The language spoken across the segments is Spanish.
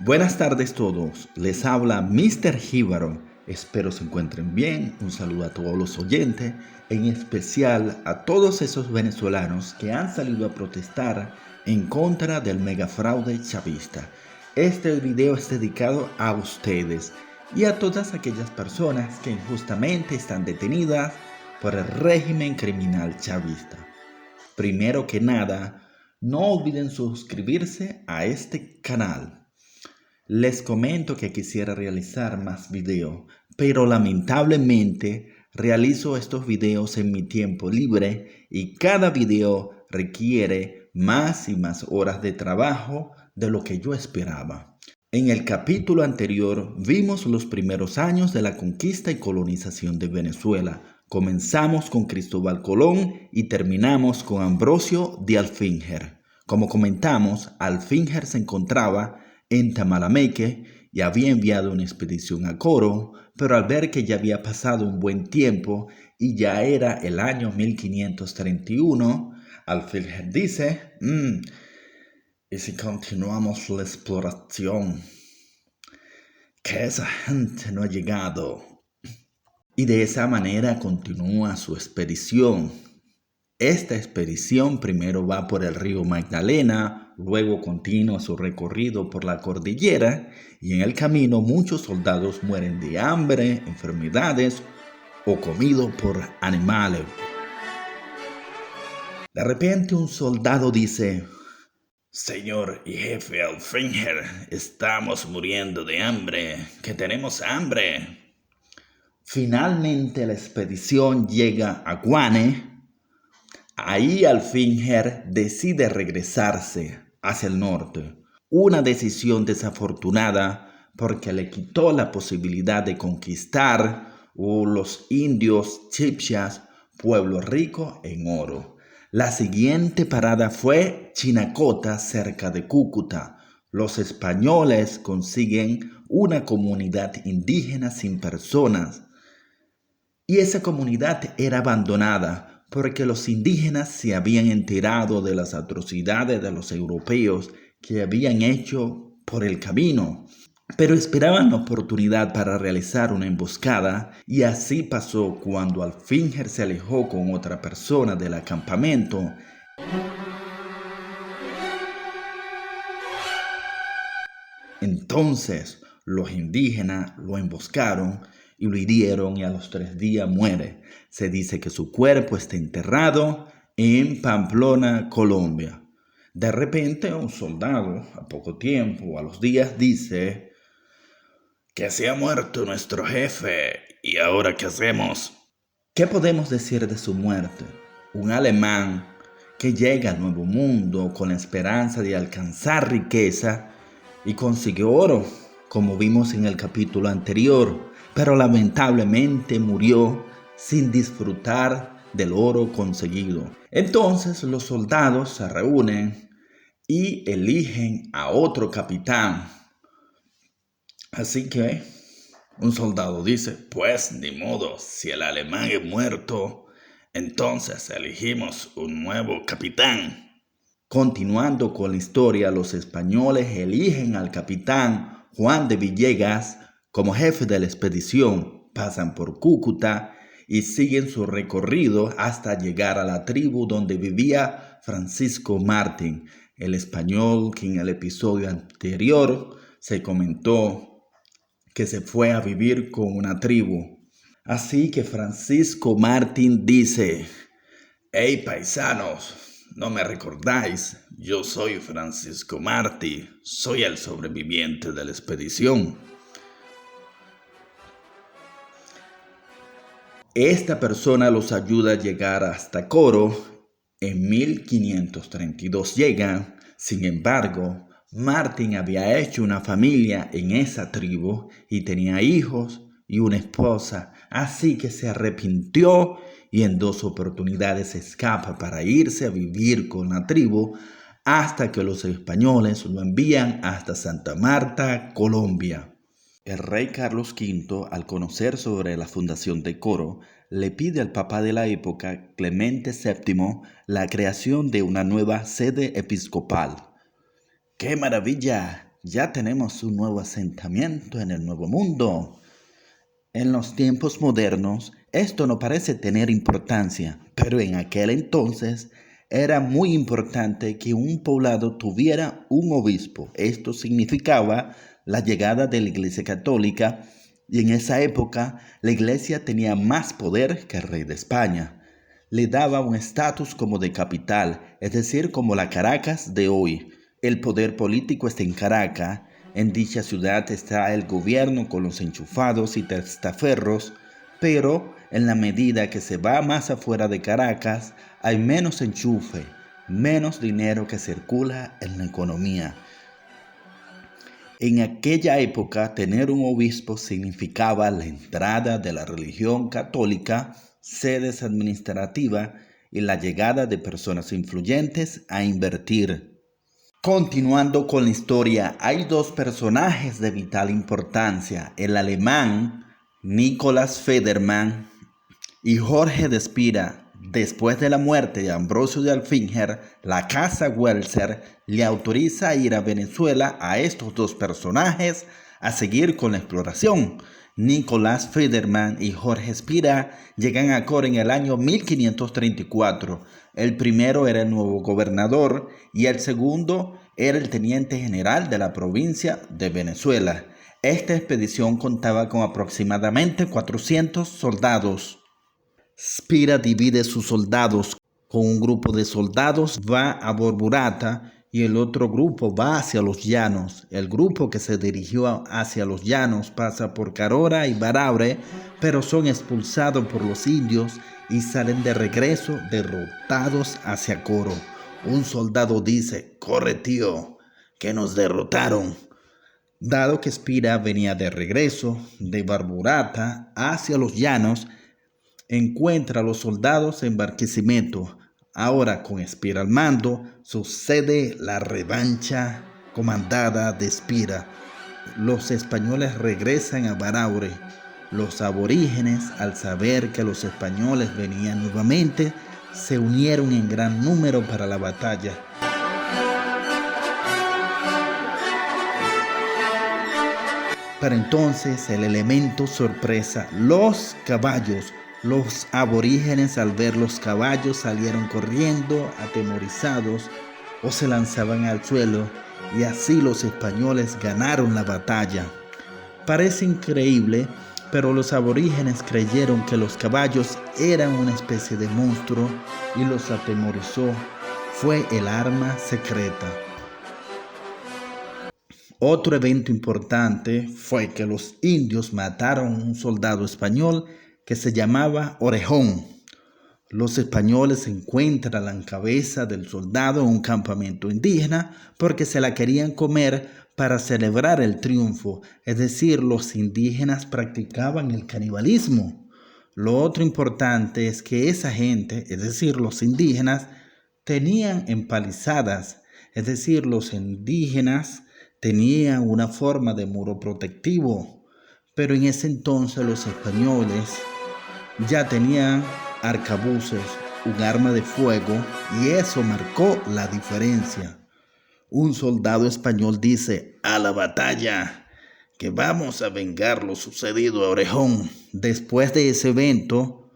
Buenas tardes todos, les habla Mr. Jíbaro, espero se encuentren bien, un saludo a todos los oyentes, en especial a todos esos venezolanos que han salido a protestar en contra del megafraude chavista. Este video es dedicado a ustedes y a todas aquellas personas que injustamente están detenidas por el régimen criminal chavista. Primero que nada, no olviden suscribirse a este canal. Les comento que quisiera realizar más videos, pero lamentablemente realizo estos videos en mi tiempo libre y cada video requiere más y más horas de trabajo de lo que yo esperaba. En el capítulo anterior vimos los primeros años de la conquista y colonización de Venezuela. Comenzamos con Cristóbal Colón y terminamos con Ambrosio de Alfínger. Como comentamos, Alfínger se encontraba en Tamalameque y había enviado una expedición a Coro, pero al ver que ya había pasado un buen tiempo y ya era el año 1531, Alfínger dice, ¿y si continuamos la exploración? Que esa gente no ha llegado. Y de esa manera continúa su expedición. Esta expedición primero va por el río Magdalena, luego continúa su recorrido por la cordillera y en el camino muchos soldados mueren de hambre, enfermedades o comidos por animales. De repente un soldado dice, Señor y jefe Alfínger, estamos muriendo de hambre, que tenemos hambre. Finalmente la expedición llega a Guane. Ahí Alfínger decide regresarse hacia el norte, una decisión desafortunada porque le quitó la posibilidad de conquistar los indios chipchas, pueblo rico en oro. La siguiente parada fue Chinacota, cerca de Cúcuta. Los españoles consiguen una comunidad indígena sin personas y esa comunidad era abandonada porque los indígenas se habían enterado de las atrocidades de los europeos que habían hecho por el camino, pero esperaban la oportunidad para realizar una emboscada y así pasó cuando Alfínger se alejó con otra persona del acampamento. Entonces los indígenas lo emboscaron y lo hirieron y a los 3 días muere. Se dice que su cuerpo está enterrado en Pamplona, Colombia. De repente un soldado, a poco tiempo, a los días, dice que se ha muerto nuestro jefe y ahora ¿qué hacemos? ¿Qué podemos decir de su muerte? Un alemán que llega al Nuevo Mundo con la esperanza de alcanzar riqueza y consiguió oro, como vimos en el capítulo anterior, pero lamentablemente murió sin disfrutar del oro conseguido. Entonces los soldados se reúnen y eligen a otro capitán. Así que un soldado dice, pues ni modo, si el alemán es muerto, entonces elegimos un nuevo capitán. Continuando con la historia, los españoles eligen al capitán Juan de Villegas como jefe de la expedición, pasan por Cúcuta y siguen su recorrido hasta llegar a la tribu donde vivía Francisco Martín, el español que en el episodio anterior se comentó que se fue a vivir con una tribu. Así que Francisco Martín dice, «Hey paisanos, ¿no me recordáis? Yo soy Francisco Martí, soy el sobreviviente de la expedición». Esta persona los ayuda a llegar hasta Coro. En 1532 llegan. Sin embargo, Martín había hecho una familia en esa tribu y tenía hijos y una esposa, así que se arrepintió y en 2 oportunidades escapa para irse a vivir con la tribu hasta que los españoles lo envían hasta Santa Marta, Colombia. El rey Carlos V, al conocer sobre la fundación de Coro, le pide al papa de la época, Clemente VII, la creación de una nueva sede episcopal. ¡Qué maravilla!, ya tenemos un nuevo asentamiento en el Nuevo Mundo. En los tiempos modernos, esto no parece tener importancia, pero en aquel entonces era muy importante que un poblado tuviera un obispo. Esto significaba la llegada de la Iglesia Católica y en esa época la Iglesia tenía más poder que el rey de España. Le daba un estatus como de capital, es decir, como la Caracas de hoy. El poder político está en Caracas. En dicha ciudad está el gobierno con los enchufados y testaferros, pero en la medida que se va más afuera de Caracas, hay menos enchufe, menos dinero que circula en la economía. En aquella época, tener un obispo significaba la entrada de la religión católica, sedes administrativas y la llegada de personas influyentes a invertir. Continuando con la historia, hay dos personajes de vital importancia: el alemán Nicolás Federmann y Jorge de Spira. Después de la muerte de Ambrosio de Alfinger, la Casa Welser le autoriza a ir a Venezuela a estos dos personajes a seguir con la exploración. Nicolás Federmann y Jorge Spira llegan a Coro en el año 1534. El primero era el nuevo gobernador y el segundo era el teniente general de la provincia de Venezuela. Esta expedición contaba con aproximadamente 400 soldados. Spira divide sus soldados. Con un grupo de soldados va a Borburata y el otro grupo va hacia los llanos. El grupo que se dirigió hacia los llanos pasa por Carora y Baraure, pero son expulsados por los indios y salen de regreso derrotados hacia Coro. Un soldado dice: «Corre, tío, que nos derrotaron». Dado que Spira venía de regreso de Barburata hacia los llanos, encuentra a los soldados en Barquisimeto. Ahora, con Spira al mando, sucede la revancha comandada de Spira. Los españoles regresan a Baraure. Los aborígenes, al saber que los españoles venían nuevamente, se unieron en gran número para la batalla. Para entonces, el elemento sorpresa: los caballos. Los aborígenes, al ver los caballos, salieron corriendo atemorizados o se lanzaban al suelo, y así los españoles ganaron la batalla. Parece increíble, pero los aborígenes creyeron que los caballos eran una especie de monstruo y los atemorizó. Fue el arma secreta. Otro evento importante fue que los indios mataron a un soldado español que se llamaba Orejón. Los españoles encuentran la cabeza del soldado en un campamento indígena porque se la querían comer para celebrar el triunfo. Es decir, los indígenas practicaban el canibalismo. Lo otro importante es que esa gente, es decir, los indígenas, tenían empalizadas. Es decir, los indígenas tenían una forma de muro protectivo. Pero en ese entonces los españoles ya tenían arcabuces, un arma de fuego, y eso marcó la diferencia. Un soldado español dice: «A la batalla, que vamos a vengar lo sucedido a Orejón». Después de ese evento,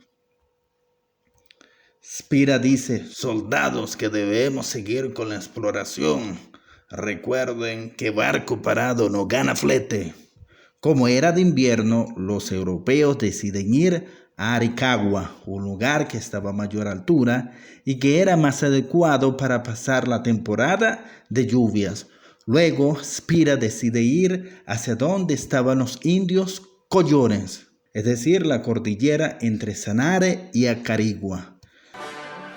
Spira dice: «Soldados, que debemos seguir con la exploración. Recuerden que barco parado no gana flete». Como era de invierno, los europeos deciden ir a Aricagua, un lugar que estaba a mayor altura y que era más adecuado para pasar la temporada de lluvias. Luego, Spira decide ir hacia donde estaban los indios Collones, es decir, la cordillera entre Sanare y Acarigua.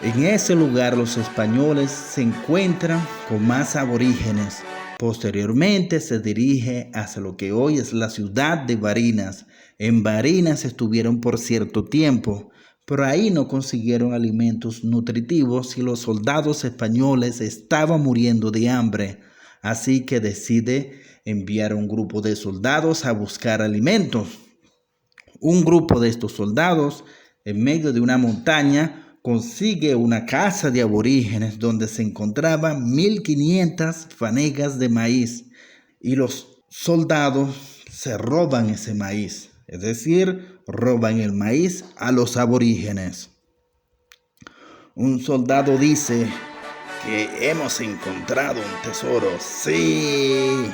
En ese lugar los españoles se encuentran con más aborígenes. Posteriormente se dirige hacia lo que hoy es la ciudad de Barinas. En Barinas estuvieron por cierto tiempo, pero ahí no consiguieron alimentos nutritivos y los soldados españoles estaban muriendo de hambre. Así que decide enviar un grupo de soldados a buscar alimentos. Un grupo de estos soldados, en medio de una montaña, consigue una casa de aborígenes donde se encontraban 1500 fanegas de maíz. y los soldados se roban ese maíz, es decir, roban el maíz a los aborígenes. Un soldado dice que hemos encontrado un tesoro. Sí.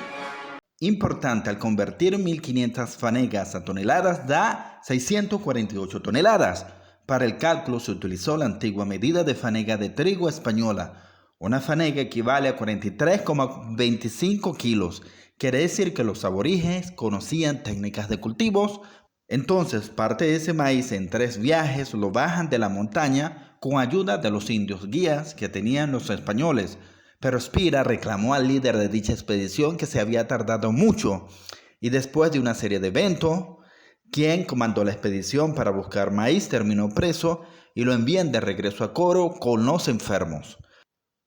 Importante, al convertir 1.500 fanegas a toneladas da 648 toneladas. Para el cálculo se utilizó la antigua medida de fanega de trigo española. Una fanega equivale a 43,25 kilos. Quiere decir que los aborígenes conocían técnicas de cultivos. Entonces, parte de ese maíz en 3 viajes lo bajan de la montaña con ayuda de los indios guías que tenían los españoles. Pero Spira reclamó al líder de dicha expedición que se había tardado mucho, y después de una serie de eventos, quien comandó la expedición para buscar maíz terminó preso y lo envían de regreso a Coro con los enfermos.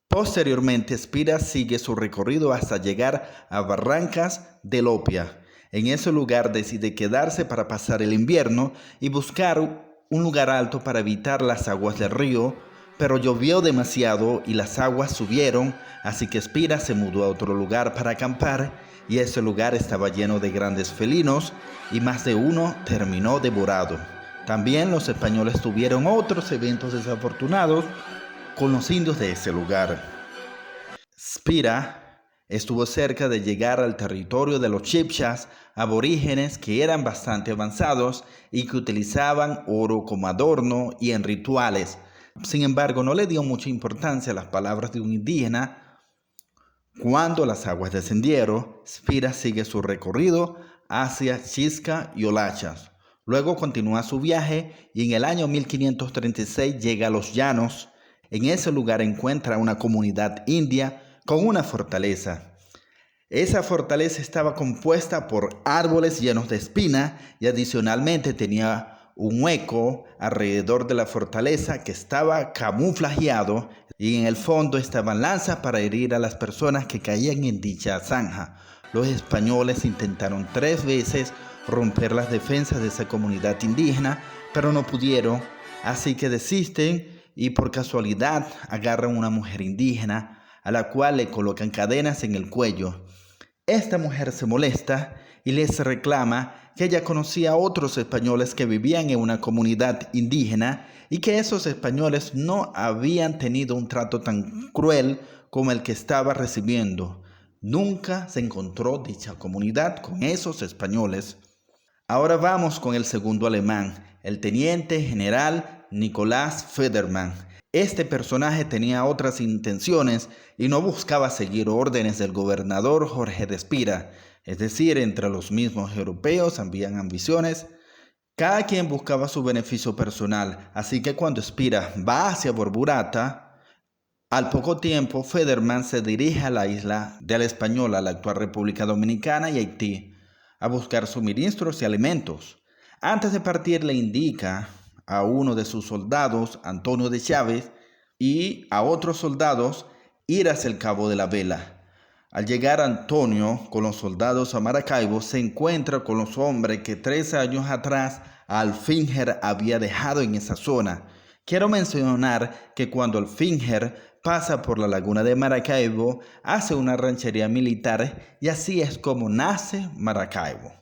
Posteriormente, Spira sigue su recorrido hasta llegar a Barrancas del Opia. En ese lugar decide quedarse para pasar el invierno y buscar un lugar alto para evitar las aguas del río, pero llovió demasiado y las aguas subieron, así que Spira se mudó a otro lugar para acampar, y ese lugar estaba lleno de grandes felinos y más de uno terminó devorado. También los españoles tuvieron otros eventos desafortunados con los indios de ese lugar. Spira estuvo cerca de llegar al territorio de los Chibchas, aborígenes que eran bastante avanzados y que utilizaban oro como adorno y en rituales. Sin embargo, no le dio mucha importancia a las palabras de un indígena. Cuando las aguas descendieron, Spira sigue su recorrido hacia Xisca y Olachas. Luego continúa su viaje y en el año 1536 llega a los llanos. En ese lugar encuentra una comunidad india con una fortaleza. Esa fortaleza estaba compuesta por árboles llenos de espina y adicionalmente tenía un hueco alrededor de la fortaleza que estaba camuflajeado, y en el fondo estaban lanzas para herir a las personas que caían en dicha zanja. Los españoles intentaron 3 veces romper las defensas de esa comunidad indígena, pero no pudieron, así que desisten y por casualidad agarran una mujer indígena a la cual le colocan cadenas en el cuello. Esta mujer se molesta y les reclama que ella conocía a otros españoles que vivían en una comunidad indígena y que esos españoles no habían tenido un trato tan cruel como el que estaba recibiendo. Nunca se encontró dicha comunidad con esos españoles. Ahora vamos con el segundo alemán, el teniente general Nicolás Federmann. Este personaje tenía otras intenciones y no buscaba seguir órdenes del gobernador Jorge de Spira. Es decir, entre los mismos europeos habían ambiciones. Cada quien buscaba su beneficio personal, así que cuando Spira va hacia Borburata, al poco tiempo Federmann se dirige a la isla de la Española, la actual República Dominicana y Haití, a buscar suministros y alimentos. Antes de partir le indica a uno de sus soldados, Antonio de Chávez, y a otros soldados ir hacia el Cabo de la Vela. Al llegar Antonio con los soldados a Maracaibo, se encuentra con los hombres que 3 años atrás Alfinger había dejado en esa zona. Quiero mencionar que cuando Alfinger pasa por la laguna de Maracaibo, hace una ranchería militar y así es como nace Maracaibo.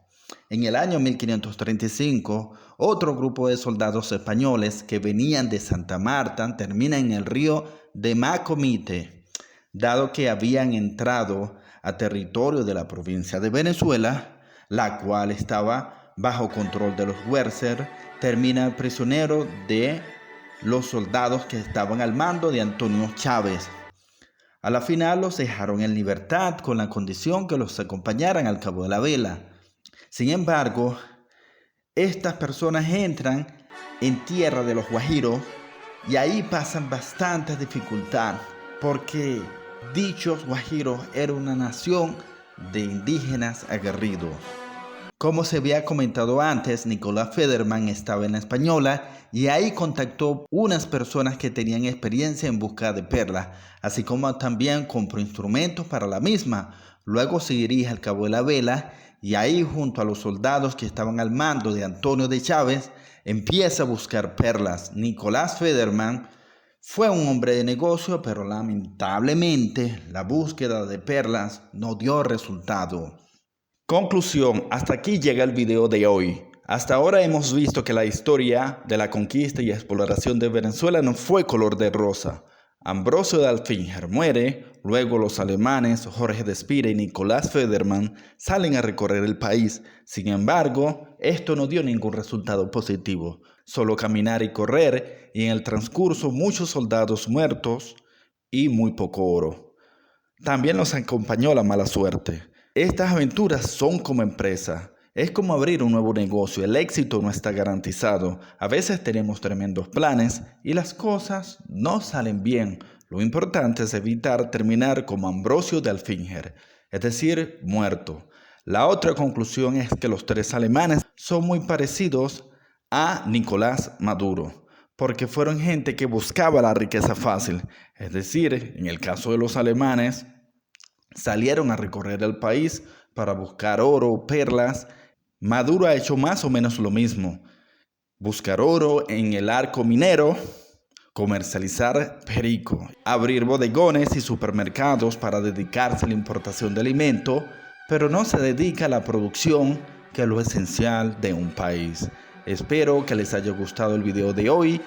En el año 1535, otro grupo de soldados españoles que venían de Santa Marta termina en el río de Macomite. Dado que habían entrado a territorio de la provincia de Venezuela, la cual estaba bajo control de los Wurzer, termina prisionero de los soldados que estaban al mando de Antonio Chávez. A la final los dejaron en libertad con la condición que los acompañaran al Cabo de la Vela. Sin embargo, estas personas entran en tierra de los guajiros y ahí pasan bastante dificultad porque dichos guajiros eran una nación de indígenas aguerridos. Como se había comentado antes, Nicolás Federmann estaba en la Española y ahí contactó unas personas que tenían experiencia en busca de perlas, así como también compró instrumentos para la misma. Luego se dirige al Cabo de la Vela y ahí junto a los soldados que estaban al mando de Antonio de Chávez empieza a buscar perlas. Nicolás Federmann Fue un hombre de negocio, pero lamentablemente la búsqueda de perlas no dio resultado. Conclusión, hasta aquí llega el video de hoy. Hasta ahora hemos visto que la historia de la conquista y exploración de Venezuela no fue color de rosa. Ambrosio de Alfinger muere, luego los alemanes Jorge de Spira y Nicolás Federmann salen a recorrer el país. Sin embargo, esto no dio ningún resultado positivo, solo caminar y correr, y en el transcurso muchos soldados muertos y muy poco oro. También nos acompañó la mala suerte. Estas aventuras son como empresa. Es como abrir un nuevo negocio, el éxito no está garantizado. A veces tenemos tremendos planes y las cosas no salen bien. Lo importante es evitar terminar como Ambrosio de Alfinger, es decir, muerto. La otra conclusión es que los tres alemanes son muy parecidos a Nicolás Maduro, porque fueron gente que buscaba la riqueza fácil. Es decir, en el caso de los alemanes, salieron a recorrer el país para buscar oro, perlas. Maduro ha hecho más o menos lo mismo. Buscar oro en el arco minero, comercializar perico, abrir bodegones y supermercados para dedicarse a la importación de alimentos, pero no se dedica a la producción, que es lo esencial de un país. Espero que les haya gustado el video de hoy.